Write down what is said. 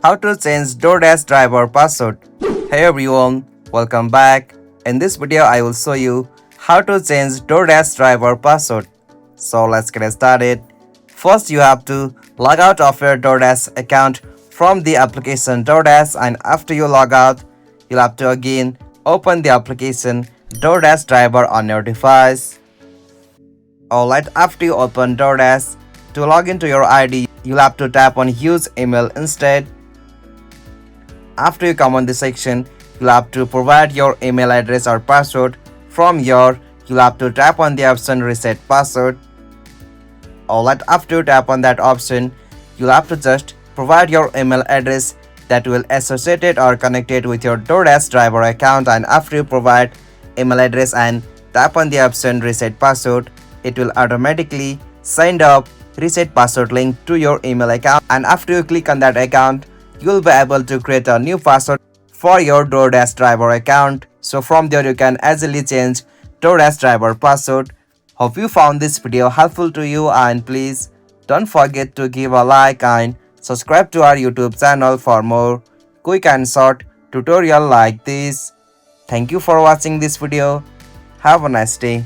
How to change Doordash driver password. Hey everyone, welcome back. In this video I will show you how to change Doordash driver password. So let's get started. First you have to log out of your Doordash account from the application Doordash, and after you log out, you'll have to again open the application Doordash driver on your device. Alright, after you open Doordash, to log into your ID, you'll have to tap on use email instead. After you come on this section, you'll have to provide your email address or password. From here, you'll have to tap on the option reset password. Alright, after you tap on that option, you'll have to just provide your email address that will associate it or connect it with your Doordash driver account, and after you provide email address and tap on the option reset password, it will automatically send up reset password link to your email account, and after you click on that account, you'll be able to create a new password for your Doordash driver account. So from there you can easily change Doordash driver password. Hope you found this video helpful to you, and please don't forget to give a like and subscribe to our YouTube channel for more quick and short tutorial like this. Thank you for watching this video. Have a nice day.